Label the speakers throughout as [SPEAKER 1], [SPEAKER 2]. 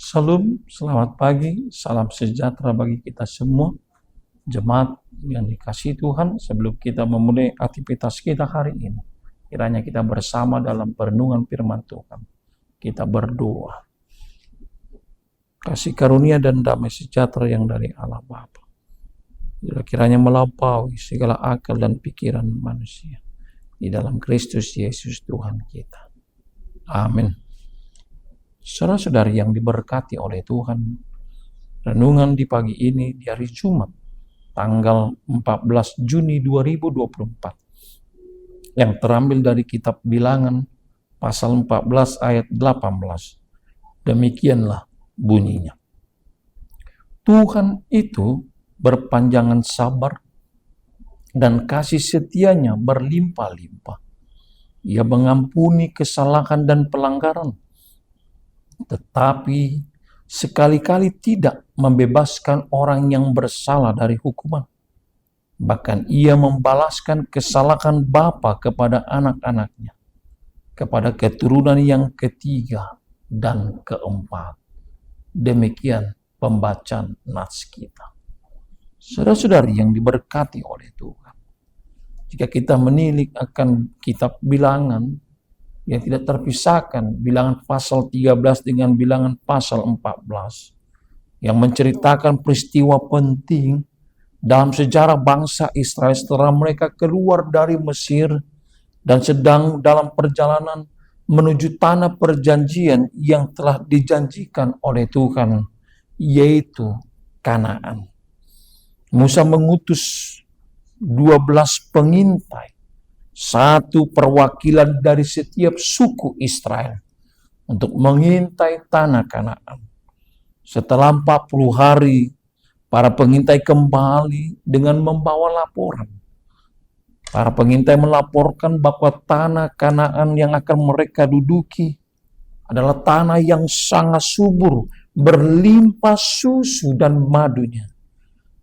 [SPEAKER 1] Salam, selamat pagi, salam sejahtera bagi kita semua, jemaat yang dikasihi Tuhan. Sebelum kita memulai aktivitas kita hari ini, kiranya kita bersama dalam perenungan firman Tuhan. Kita berdoa. Kasih karunia dan damai sejahtera yang dari Allah Bapa, kiranya melampaui segala akal dan pikiran manusia, di dalam Kristus Yesus Tuhan kita. Amin. Saudara-saudari yang diberkati oleh Tuhan, renungan di pagi ini di hari Jumat, tanggal 14 Juni 2024, yang terambil dari kitab Bilangan, pasal 14 ayat 18. Demikianlah bunyinya. Tuhan itu berpanjangan sabar dan kasih setianya berlimpah-limpah. Ia mengampuni kesalahan dan pelanggaran, tetapi sekali-kali tidak membebaskan orang yang bersalah dari hukuman. Bahkan ia membalaskan kesalahan bapa kepada anak-anaknya, kepada keturunan yang ketiga dan keempat. Demikian pembacaan nats kita. Saudara-saudari yang diberkati oleh Tuhan, jika kita menilik akan kitab Bilangan yang tidak terpisahkan, Bilangan pasal 13 dengan Bilangan pasal 14, yang menceritakan peristiwa penting dalam sejarah bangsa Israel setelah mereka keluar dari Mesir dan sedang dalam perjalanan menuju tanah perjanjian yang telah dijanjikan oleh Tuhan, yaitu Kanaan. Musa mengutus 12 pengintai, satu perwakilan dari setiap suku Israel, untuk mengintai tanah Kanaan. Setelah 40 hari, para pengintai kembali dengan membawa laporan. Para pengintai melaporkan bahwa tanah Kanaan yang akan mereka duduki adalah tanah yang sangat subur, berlimpah susu dan madunya.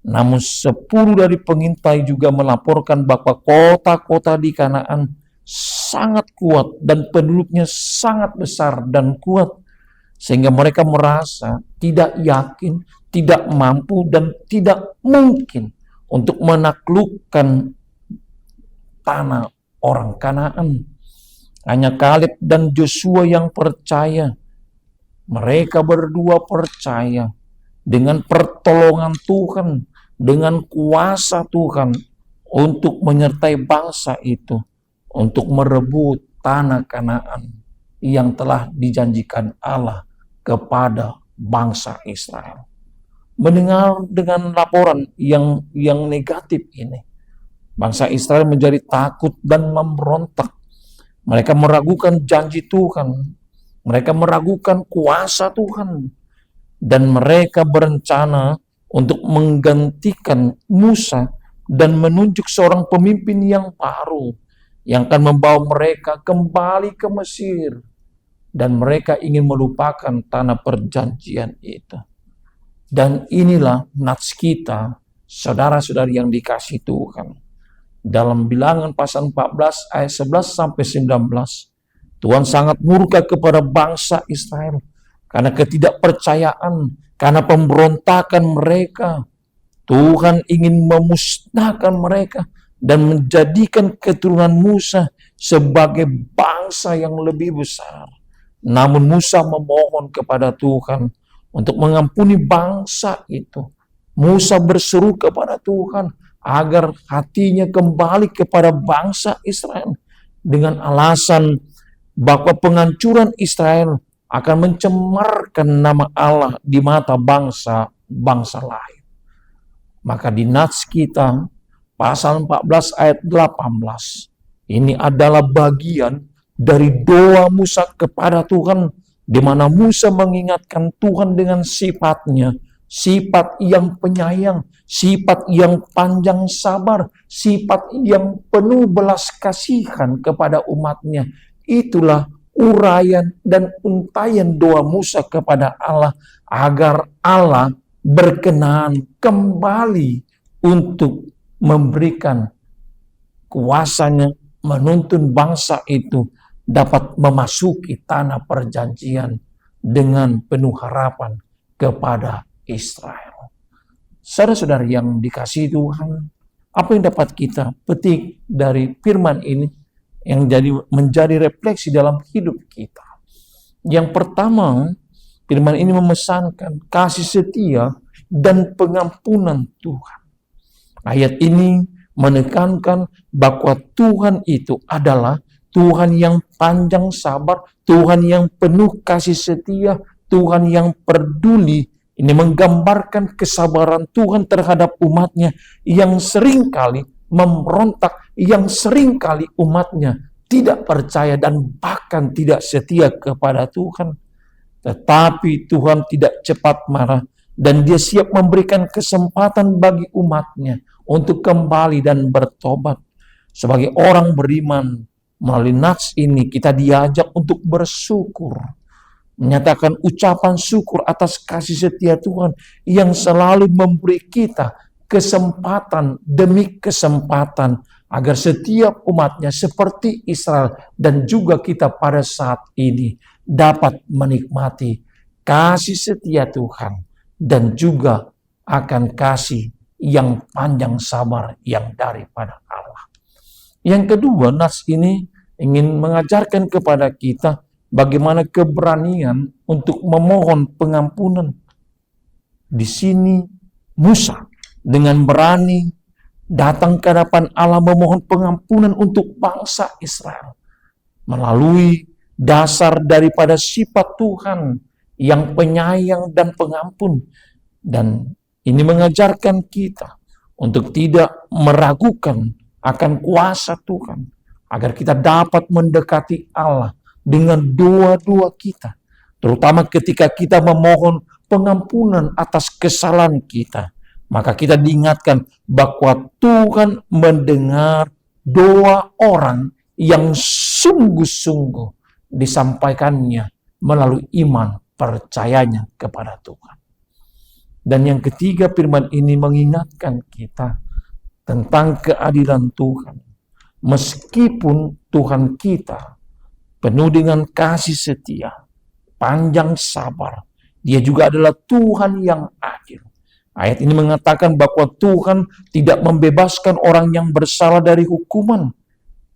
[SPEAKER 1] Namun 10 dari pengintai juga melaporkan bahwa kota-kota di Kanaan sangat kuat dan penduduknya sangat besar dan kuat, sehingga mereka merasa tidak yakin, tidak mampu, dan tidak mungkin untuk menaklukkan tanah orang Kanaan. Hanya Kaleb dan Joshua yang percaya. Mereka berdua percaya dengan pertolongan Tuhan, dengan kuasa Tuhan untuk menyertai bangsa itu, untuk merebut tanah Kanaan yang telah dijanjikan Allah kepada bangsa Israel. Mendengar dengan laporan yang negatif ini, bangsa Israel menjadi takut dan memberontak. Mereka meragukan janji Tuhan, mereka meragukan kuasa Tuhan, dan mereka berencana untuk menggantikan Musa dan menunjuk seorang pemimpin yang baru yang akan membawa mereka kembali ke Mesir, dan mereka ingin melupakan tanah perjanjian itu. Dan inilah nats kita, saudara-saudari yang dikasihi Tuhan. Dalam Bilangan pasal 14 ayat 11 sampai 19, Tuhan sangat murka kepada bangsa Israel karena ketidakpercayaan, karena pemberontakan mereka. Tuhan ingin memusnahkan mereka dan menjadikan keturunan Musa sebagai bangsa yang lebih besar. Namun Musa memohon kepada Tuhan untuk mengampuni bangsa itu. Musa berseru kepada Tuhan agar hatinya kembali kepada bangsa Israel, dengan alasan bahwa penghancuran Israel akan mencemarkan nama Allah di mata bangsa-bangsa lain. Maka di nats kita pasal 14 ayat 18, ini adalah bagian dari doa Musa kepada Tuhan, di mana Musa mengingatkan Tuhan dengan sifatnya, sifat yang penyayang, sifat yang panjang sabar, sifat yang penuh belas kasihan kepada umatnya. Itulah uraian dan untaian doa Musa kepada Allah, agar Allah berkenan kembali untuk memberikan kuasanya, menuntun bangsa itu dapat memasuki tanah perjanjian dengan penuh harapan kepada Israel. Saudara-saudara yang dikasihi Tuhan, apa yang dapat kita petik dari firman ini yang menjadi refleksi dalam hidup kita? Yang pertama, firman ini memesankan kasih setia dan pengampunan Tuhan. Ayat ini menekankan bahwa Tuhan itu adalah Tuhan yang panjang sabar, Tuhan yang penuh kasih setia, Tuhan yang peduli. Ini menggambarkan kesabaran Tuhan terhadap umatnya yang seringkali memberontak, yang seringkali umatnya tidak percaya dan bahkan tidak setia kepada Tuhan. Tetapi Tuhan tidak cepat marah dan Dia siap memberikan kesempatan bagi umatnya untuk kembali dan bertobat. Sebagai orang beriman, melalui nats ini kita diajak untuk bersyukur, menyatakan ucapan syukur atas kasih setia Tuhan yang selalu memberi kita kesempatan demi kesempatan agar setiap umatnya seperti Israel dan juga kita pada saat ini dapat menikmati kasih setia Tuhan dan juga akan kasih yang panjang sabar yang daripada Allah. Yang kedua, nats ini ingin mengajarkan kepada kita bagaimana keberanian untuk memohon pengampunan. Di sini Musa dengan berani datang ke hadapan Allah memohon pengampunan untuk bangsa Israel melalui dasar daripada sifat Tuhan yang penyayang dan pengampun. Dan ini mengajarkan kita untuk tidak meragukan akan kuasa Tuhan, agar kita dapat mendekati Allah dengan doa-doa kita, terutama ketika kita memohon pengampunan atas kesalahan kita. Maka kita diingatkan bahwa Tuhan mendengar doa orang yang sungguh-sungguh disampaikannya melalui iman percayanya kepada Tuhan. Dan yang ketiga, firman ini mengingatkan kita tentang keadilan Tuhan. Meskipun Tuhan kita penuh dengan kasih setia, panjang sabar, Dia juga adalah Tuhan yang adil. Ayat ini mengatakan bahwa Tuhan tidak membebaskan orang yang bersalah dari hukuman.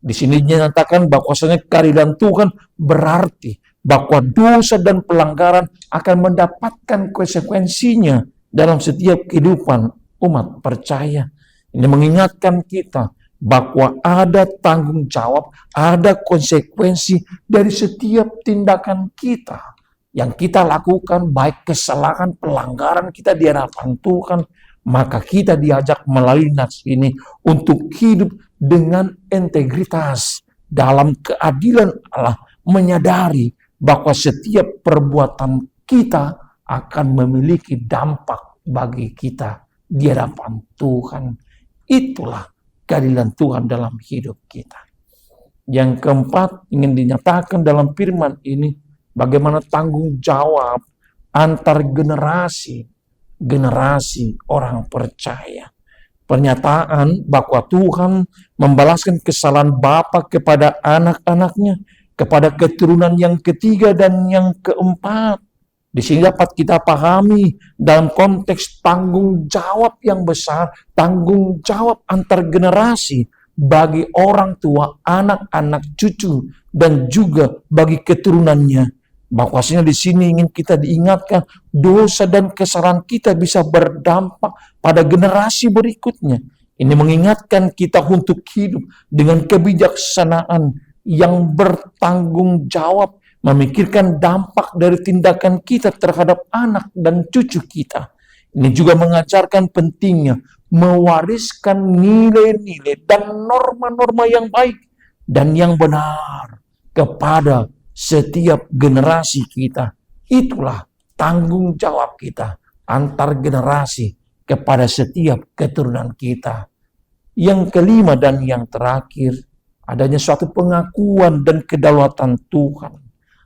[SPEAKER 1] Di sini dinyatakan bahwasanya keadilan Tuhan berarti bahwa dosa dan pelanggaran akan mendapatkan konsekuensinya dalam setiap kehidupan umat percaya. Ini mengingatkan kita bahwa ada tanggung jawab, ada konsekuensi dari setiap tindakan kita yang kita lakukan, baik kesalahan, pelanggaran kita di hadapan Tuhan. Maka kita diajak melalui nats ini untuk hidup dengan integritas dalam keadilan Allah, menyadari bahwa setiap perbuatan kita akan memiliki dampak bagi kita di hadapan Tuhan. Itulah keadilan Tuhan dalam hidup kita. Yang keempat, ingin dinyatakan dalam firman ini bagaimana tanggung jawab antar generasi orang percaya. Pernyataan bahwa Tuhan membalaskan kesalahan bapa kepada anak-anaknya, kepada keturunan yang ketiga dan yang keempat. Di sini dapat kita pahami dalam konteks tanggung jawab yang besar, tanggung jawab antar generasi bagi orang tua, anak-anak, cucu, dan juga bagi keturunannya. Bahwasanya di sini ingin kita diingatkan dosa dan kesalahan kita bisa berdampak pada generasi berikutnya. Ini mengingatkan kita untuk hidup dengan kebijaksanaan yang bertanggung jawab, memikirkan dampak dari tindakan kita terhadap anak dan cucu kita. Ini juga mengajarkan pentingnya mewariskan nilai-nilai dan norma-norma yang baik dan yang benar kepada setiap generasi kita. Itulah tanggung jawab kita antar generasi kepada setiap keturunan kita. Yang kelima dan yang terakhir, adanya suatu pengakuan dan kedaulatan Tuhan.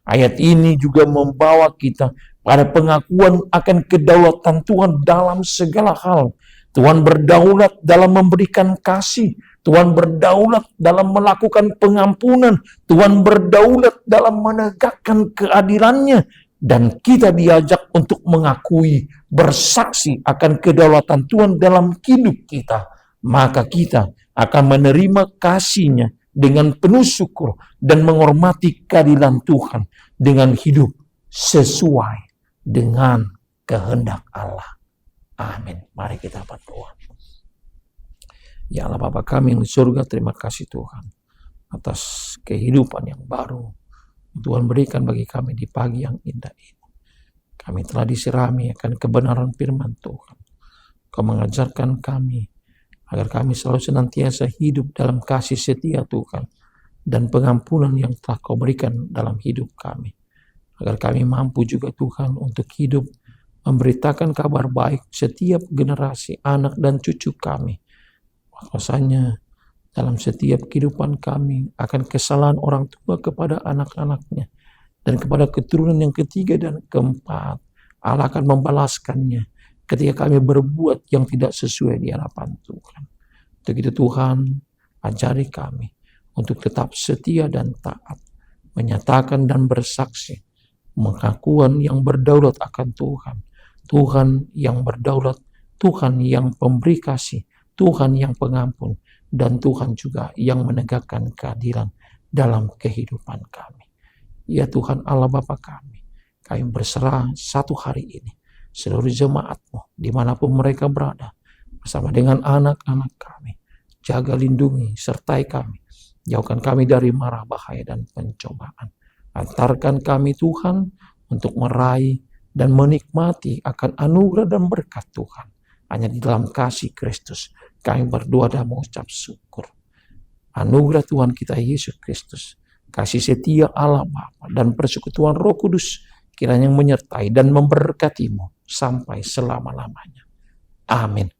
[SPEAKER 1] Ayat ini juga membawa kita pada pengakuan akan kedaulatan Tuhan dalam segala hal. Tuhan berdaulat dalam memberikan kasih. Tuhan berdaulat dalam melakukan pengampunan. Tuhan berdaulat dalam menegakkan keadilannya. Dan kita diajak untuk mengakui, bersaksi akan kedaulatan Tuhan dalam hidup kita. Maka kita akan menerima kasih-Nya dengan penuh syukur dan menghormati keadilan Tuhan dengan hidup sesuai dengan kehendak Allah. Amin. Mari kita berdoa. Ya Allah Bapa kami yang di surga, terima kasih Tuhan atas kehidupan yang baru Tuhan berikan bagi kami di pagi yang indah ini. Kami telah disirami akan kebenaran firman Tuhan. Kau mengajarkan kami agar kami selalu senantiasa hidup dalam kasih setia Tuhan dan pengampunan yang telah Kau berikan dalam hidup kami. Agar kami mampu juga Tuhan untuk hidup memberitakan kabar baik setiap generasi anak dan cucu kami. Bahwasanya dalam setiap kehidupan kami akan kesalahan orang tua kepada anak-anaknya dan kepada keturunan yang ketiga dan keempat, Allah akan membalaskannya ketika kami berbuat yang tidak sesuai di hadapan Tuhan. Untuk itu Tuhan, ajari kami untuk tetap setia dan taat, menyatakan dan bersaksi, pengakuan yang berdaulat akan Tuhan, Tuhan yang berdaulat, Tuhan yang pemberi kasih, Tuhan yang pengampun, dan Tuhan juga yang menegakkan keadilan dalam kehidupan kami. Ya Tuhan Allah Bapa kami berserah satu hari ini seluruh jemaat-Mu dimanapun mereka berada bersama dengan anak-anak kami. Jaga, lindungi, sertai kami. Jauhkan kami dari mara bahaya dan pencobaan. Antarkan kami Tuhan untuk meraih dan menikmati akan anugerah dan berkat Tuhan. Hanya di dalam kasih Kristus kami berdoa dan mengucap syukur. Anugerah Tuhan kita Yesus Kristus, kasih setia Allah Bapa dan persekutuan Roh Kudus kiranya menyertai dan memberkati-Mu sampai selama-lamanya. Amin.